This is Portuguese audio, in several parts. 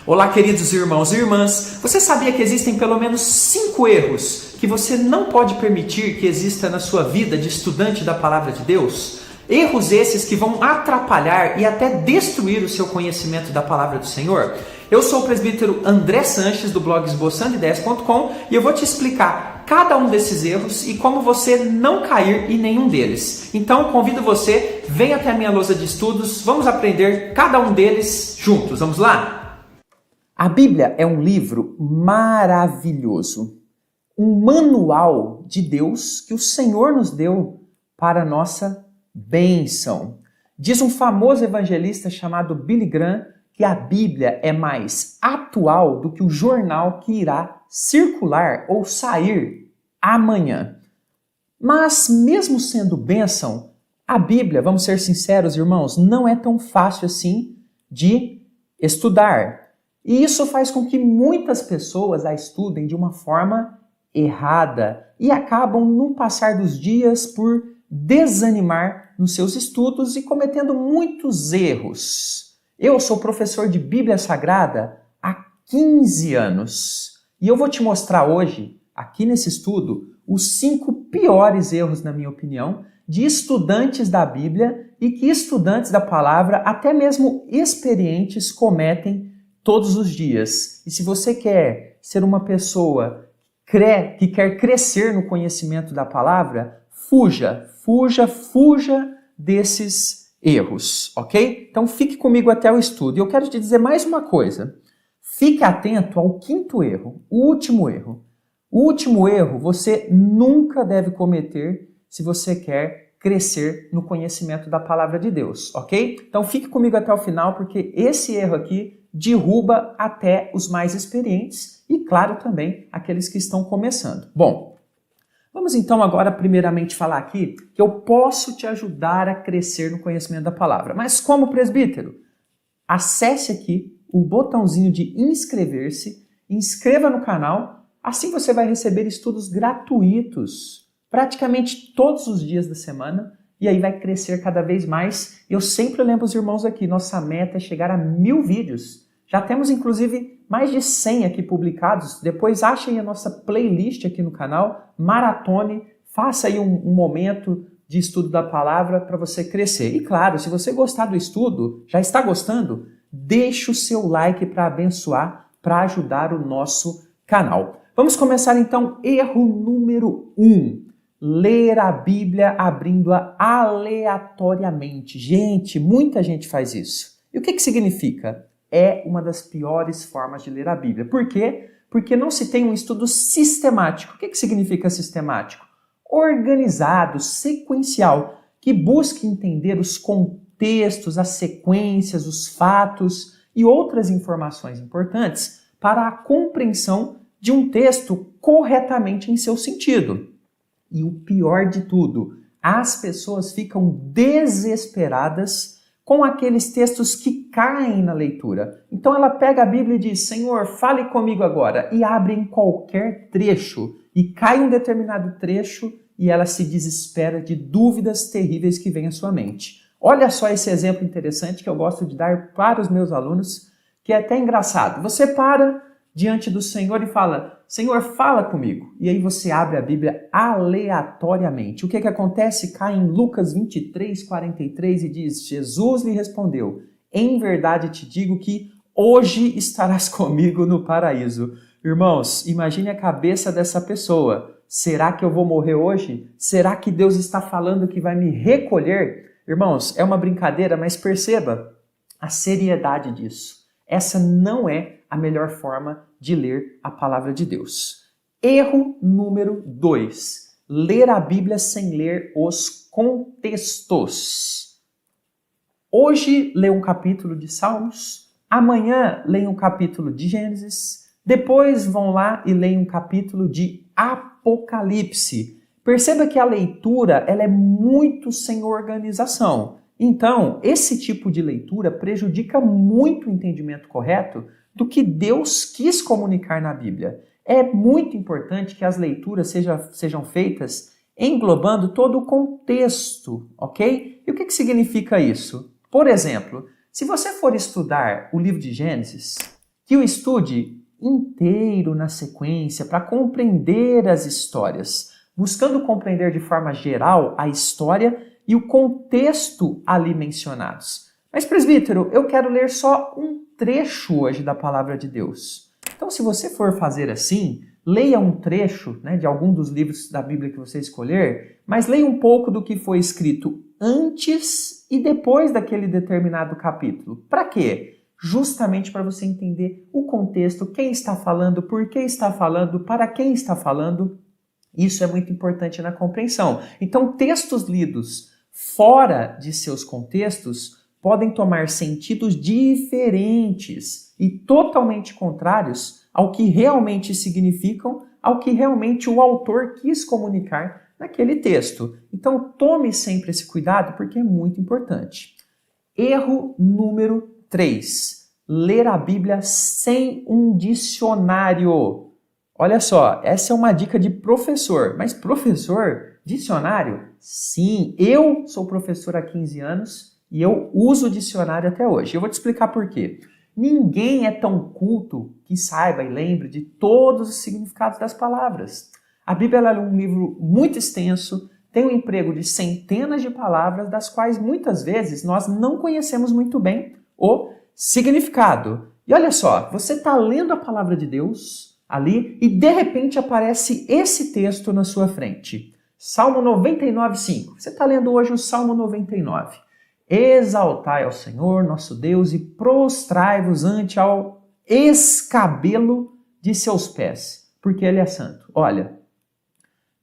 Olá, queridos irmãos e irmãs. Você sabia que existem pelo menos 5 erros que você não pode permitir que exista na sua vida de estudante da Palavra de Deus? Erros esses que vão atrapalhar e até destruir o seu conhecimento da Palavra do Senhor? Eu sou o presbítero André Sanches, do blog esboçandoideias.com, e eu vou te explicar cada um desses erros e como você não cair em nenhum deles. Então, convido você, venha até a minha lousa de estudos, vamos aprender cada um deles juntos. Vamos lá? A Bíblia é um livro maravilhoso, um manual de Deus que o Senhor nos deu para a nossa bênção. Diz um famoso evangelista chamado Billy Graham que a Bíblia é mais atual do que o jornal que irá circular ou sair amanhã. Mas mesmo sendo bênção, a Bíblia, vamos ser sinceros, irmãos, não é tão fácil assim de estudar. E isso faz com que muitas pessoas a estudem de uma forma errada e acabam, no passar dos dias, por desanimar nos seus estudos e cometendo muitos erros. Eu sou professor de Bíblia Sagrada há 15 anos e eu vou te mostrar hoje, aqui nesse estudo, os 5 piores erros, na minha opinião, de estudantes da Bíblia e que estudantes da palavra, até mesmo experientes, cometem todos os dias. E se você quer ser uma pessoa que quer crescer no conhecimento da palavra, fuja desses erros, ok? Então fique comigo até o estudo. E eu quero te dizer mais uma coisa. Fique atento ao 5º erro, o último erro. O último erro você nunca deve cometer se você quer crescer no conhecimento da palavra de Deus, ok? Então fique comigo até o final, porque esse erro aqui derruba até os mais experientes e, claro, também aqueles que estão começando. Bom, vamos então agora primeiramente falar aqui que eu posso te ajudar a crescer no conhecimento da palavra. Mas como, presbítero? Acesse aqui o botãozinho de inscrever-se, inscreva no canal, assim você vai receber estudos gratuitos, praticamente todos os dias da semana, e aí vai crescer cada vez mais. Eu sempre lembro os irmãos aqui, nossa meta é chegar a 1000 vídeos. Já temos, inclusive, mais de 100 aqui publicados. Depois achem a nossa playlist aqui no canal, maratone, faça aí um momento de estudo da palavra para você crescer. E claro, se você gostar do estudo, já está gostando, deixe o seu like para abençoar, para ajudar o nosso canal. Vamos começar então, erro número 1. Ler a Bíblia abrindo-a aleatoriamente. Gente, muita gente faz isso. E o que significa? É uma das piores formas de ler a Bíblia. Por quê? Porque não se tem um estudo sistemático. O que significa sistemático? Organizado, sequencial, que busque entender os contextos, as sequências, os fatos e outras informações importantes para a compreensão de um texto corretamente em seu sentido. E o pior de tudo, as pessoas ficam desesperadas com aqueles textos que caem na leitura. Então ela pega a Bíblia e diz, Senhor, fale comigo agora, e abre em qualquer trecho, e cai um determinado trecho, e ela se desespera de dúvidas terríveis que vêm à sua mente. Olha só esse exemplo interessante que eu gosto de dar para os meus alunos, que é até engraçado. Você para diante do Senhor e fala, Senhor, fala comigo. E aí você abre a Bíblia aleatoriamente. O que acontece? Cai em Lucas 23, 43 e diz, Jesus lhe respondeu, em verdade te digo que hoje estarás comigo no paraíso. Irmãos, imagine a cabeça dessa pessoa. Será que eu vou morrer hoje? Será que Deus está falando que vai me recolher? Irmãos, é uma brincadeira, mas perceba a seriedade disso. Essa não é a melhor forma de ler a palavra de Deus. Erro número 2. Ler a Bíblia sem ler os contextos. Hoje leia um capítulo de Salmos, amanhã leia um capítulo de Gênesis, depois vão lá e leiam um capítulo de Apocalipse. Perceba que a leitura ela é muito sem organização. Então, esse tipo de leitura prejudica muito o entendimento correto do que Deus quis comunicar na Bíblia. É muito importante que as leituras sejam feitas englobando todo o contexto, ok? E o que significa isso? Por exemplo, se você for estudar o livro de Gênesis, que o estude inteiro na sequência para compreender as histórias, buscando compreender de forma geral a história e o contexto ali mencionados. Mas, presbítero, eu quero ler só um trecho hoje da palavra de Deus. Então, se você for fazer assim, leia um trecho, né, de algum dos livros da Bíblia que você escolher, mas leia um pouco do que foi escrito antes e depois daquele determinado capítulo. Para quê? Justamente para você entender o contexto, quem está falando, por que está falando, para quem está falando. Isso é muito importante na compreensão. Então, textos lidos fora de seus contextos podem tomar sentidos diferentes e totalmente contrários ao que realmente significam, ao que realmente o autor quis comunicar naquele texto. Então, tome sempre esse cuidado porque é muito importante. Erro número 3. Ler a Bíblia sem um dicionário. Olha só, essa é uma dica de professor. Mas professor, dicionário? Sim, eu sou professor há 15 anos e eu uso dicionário até hoje. Eu vou te explicar por quê. Ninguém é tão culto que saiba e lembre de todos os significados das palavras. A Bíblia é um livro muito extenso, tem um emprego de centenas de palavras, das quais muitas vezes nós não conhecemos muito bem o significado. E olha só, você está lendo a palavra de Deus ali e de repente aparece esse texto na sua frente. Salmo 99:5. Você está lendo hoje o Salmo 99. Exaltai ao Senhor, nosso Deus, e prostrai-vos ante ao escabelo de seus pés, porque Ele é santo. Olha,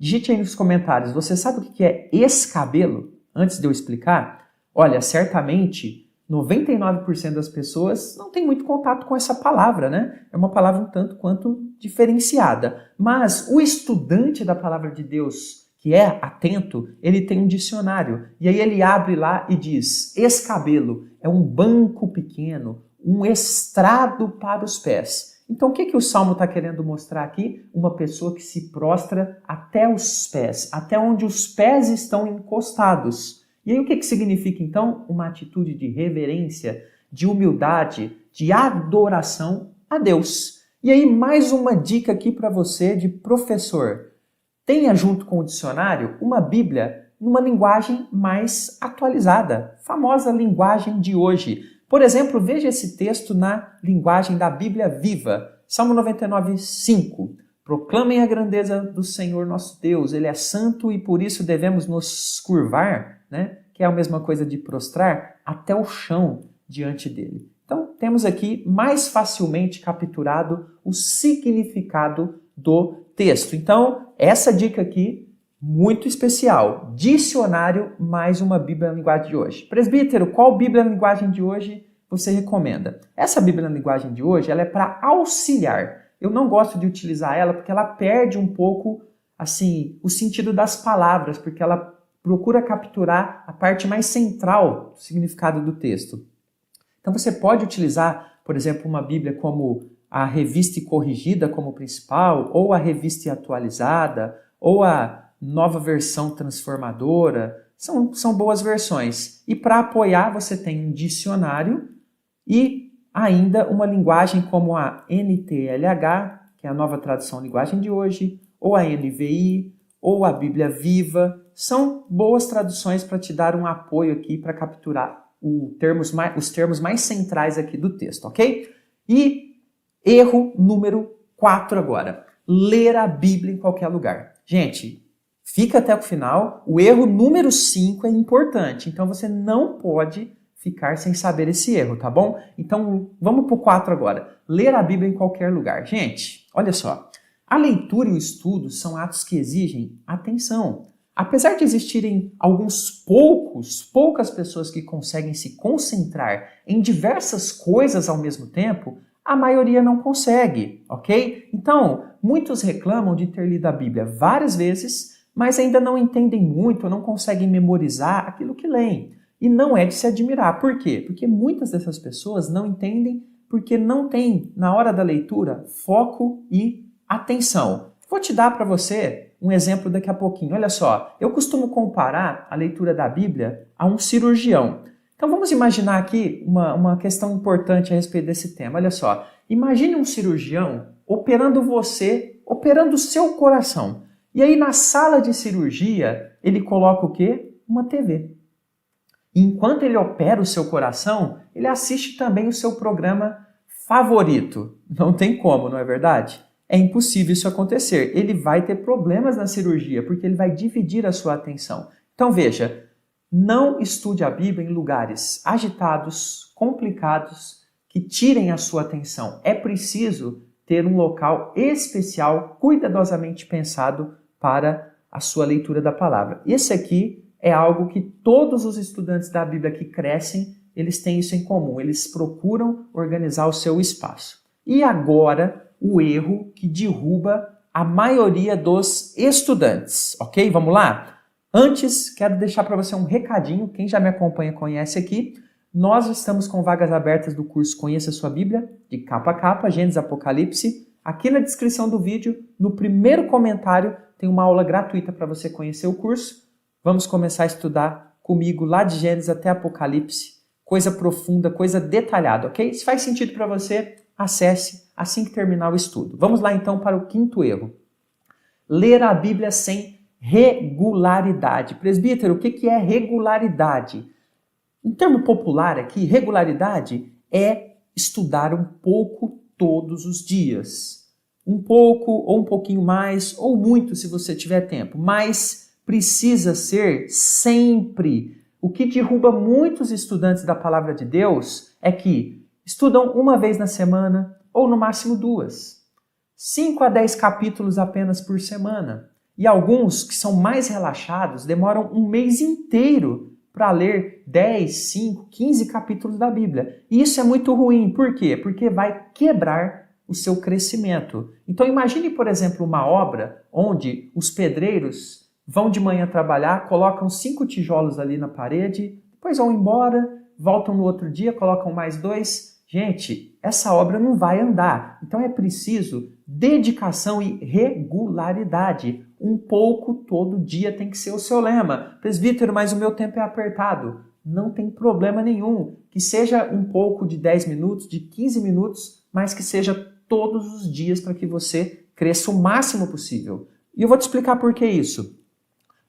digite aí nos comentários, você sabe o que é escabelo? Antes de eu explicar, olha, certamente 99% das pessoas não tem muito contato com essa palavra, né? É uma palavra um tanto quanto diferenciada. Mas o estudante da palavra de Deus, que é atento, ele tem um dicionário. E aí ele abre lá e diz, escabelo é um banco pequeno, um estrado para os pés. Então o que o Salmo está querendo mostrar aqui? Uma pessoa que se prostra até os pés, até onde os pés estão encostados. E aí o que significa então? Uma atitude de reverência, de humildade, de adoração a Deus. E aí mais uma dica aqui para você de professor. Tenha junto com o dicionário uma Bíblia numa linguagem mais atualizada, famosa linguagem de hoje. Por exemplo, veja esse texto na linguagem da Bíblia Viva, Salmo 99:5. Proclamem a grandeza do Senhor nosso Deus, Ele é santo e por isso devemos nos curvar, né? Que é a mesma coisa de prostrar, até o chão diante dele. Então, temos aqui mais facilmente capturado o significado do texto. Então, essa dica aqui, muito especial. Dicionário mais uma Bíblia na linguagem de hoje. Presbítero, qual Bíblia na linguagem de hoje você recomenda? Essa Bíblia na linguagem de hoje, ela é para auxiliar. Eu não gosto de utilizar ela porque ela perde um pouco, assim, o sentido das palavras, porque ela procura capturar a parte mais central do significado do texto. Então você pode utilizar, por exemplo, uma Bíblia como a Revista e Corrigida como principal, ou a Revista e Atualizada, ou a Nova Versão Transformadora. São boas versões. E para apoiar você tem um dicionário e ainda uma linguagem como a NTLH, que é a Nova Tradução Linguagem de hoje, ou a NVI, ou a Bíblia Viva. São boas traduções para te dar um apoio aqui para capturar os termos mais centrais aqui do texto, ok? E erro número 4 agora. Ler a Bíblia em qualquer lugar. Gente, fica até o final. O erro número 5 é importante. Então você não pode ficar sem saber esse erro, tá bom? Então vamos para o 4 agora. Ler a Bíblia em qualquer lugar. Gente, olha só. A leitura e o estudo são atos que exigem atenção. Apesar de existirem poucas pessoas que conseguem se concentrar em diversas coisas ao mesmo tempo, a maioria não consegue, ok? Então, muitos reclamam de ter lido a Bíblia várias vezes, mas ainda não entendem muito, não conseguem memorizar aquilo que leem. E não é de se admirar. Por quê? Porque muitas dessas pessoas não entendem porque não têm, na hora da leitura, foco e atenção. Vou te dar para você um exemplo daqui a pouquinho. Olha só, eu costumo comparar a leitura da Bíblia a um cirurgião. Então vamos imaginar aqui uma questão importante a respeito desse tema. Olha só, Imagine um cirurgião operando você, operando o seu coração. E aí na sala de cirurgia, ele coloca o quê? Uma TV. E enquanto ele opera o seu coração, ele assiste também o seu programa favorito. Não tem como, não é verdade? É impossível isso acontecer. Ele vai ter problemas na cirurgia, porque ele vai dividir a sua atenção. Então veja, não estude a Bíblia em lugares agitados, complicados, que tirem a sua atenção. É preciso ter um local especial, cuidadosamente pensado para a sua leitura da palavra. Esse aqui é algo que todos os estudantes da Bíblia que crescem, eles têm isso em comum. Eles procuram organizar o seu espaço. E agora, o erro que derruba a maioria dos estudantes, ok? Vamos lá? Antes, quero deixar para você um recadinho. Quem já me acompanha conhece aqui. Nós estamos com vagas abertas do curso Conheça a Sua Bíblia, de capa a capa, Gênesis, Apocalipse. Aqui na descrição do vídeo, no primeiro comentário, tem uma aula gratuita para você conhecer o curso. Vamos começar a estudar comigo lá de Gênesis até Apocalipse. Coisa profunda, coisa detalhada, ok? Se faz sentido para você, acesse assim que terminar o estudo. Vamos lá então para o quinto erro. Ler a Bíblia sem regularidade. Presbítero, o que é regularidade? Em termo popular aqui, regularidade é estudar um pouco todos os dias. Um pouco, ou um pouquinho mais, ou muito se você tiver tempo. Mas precisa ser sempre. O que derruba muitos estudantes da palavra de Deus é que estudam uma vez na semana, ou no máximo 2. 5 a 10 capítulos apenas por semana. E alguns que são mais relaxados demoram um mês inteiro para ler 10, 5, 15 capítulos da Bíblia. E isso é muito ruim. Por quê? Porque vai quebrar o seu crescimento. Então imagine, por exemplo, uma obra onde os pedreiros vão de manhã trabalhar, colocam 5 tijolos ali na parede, depois vão embora, voltam no outro dia, colocam mais 2. Gente, essa obra não vai andar. Então é preciso dedicação e regularidade. Um pouco todo dia tem que ser o seu lema. Presbítero, mas o meu tempo é apertado. Não tem problema nenhum. Que seja um pouco de 10 minutos, de 15 minutos, mas que seja todos os dias para que você cresça o máximo possível. E eu vou te explicar por que isso.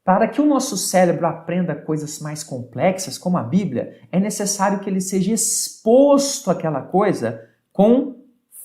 Para que o nosso cérebro aprenda coisas mais complexas, como a Bíblia, é necessário que ele seja exposto àquela coisa com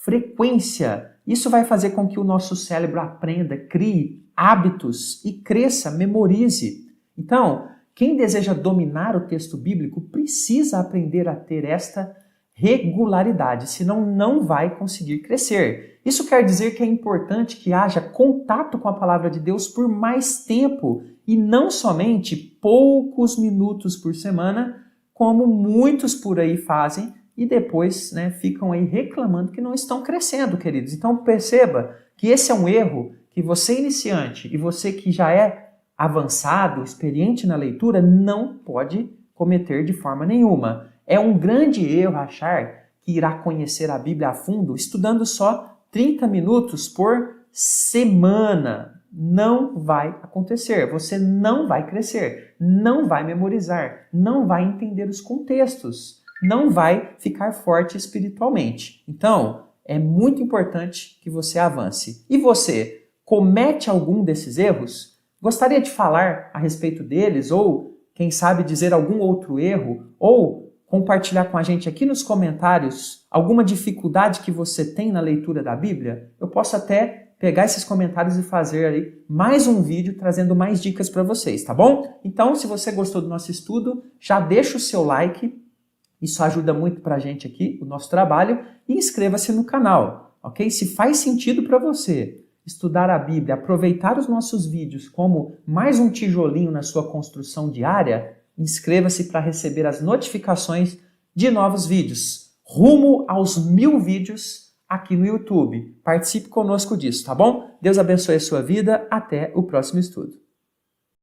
frequência. Isso vai fazer com que o nosso cérebro aprenda, crie hábitos e cresça, memorize. Então, quem deseja dominar o texto bíblico precisa aprender a ter esta regularidade, senão não vai conseguir crescer. Isso quer dizer que é importante que haja contato com a palavra de Deus por mais tempo e não somente poucos minutos por semana, como muitos por aí fazem e depois ficam aí reclamando que não estão crescendo, queridos. Então perceba que esse é um erro que você iniciante e você que já é avançado, experiente na leitura, não pode cometer de forma nenhuma. É um grande erro achar que irá conhecer a Bíblia a fundo estudando só 30 minutos por semana. Não vai acontecer. Você não vai crescer, não vai memorizar, não vai entender os contextos, não vai ficar forte espiritualmente. Então, é muito importante que você avance. E você comete algum desses erros? Gostaria de falar a respeito deles ou, quem sabe, dizer algum outro erro ou compartilhar com a gente aqui nos comentários alguma dificuldade que você tem na leitura da Bíblia? Eu posso até pegar esses comentários e fazer ali mais um vídeo trazendo mais dicas para vocês, tá bom? Então, se você gostou do nosso estudo, já deixa o seu like, isso ajuda muito para a gente aqui, o nosso trabalho, e inscreva-se no canal, ok? Se faz sentido para você estudar a Bíblia, aproveitar os nossos vídeos como mais um tijolinho na sua construção diária, inscreva-se para receber as notificações de novos vídeos. Rumo aos 1000 vídeos aqui no YouTube. Participe conosco disso, tá bom? Deus abençoe a sua vida. Até o próximo estudo.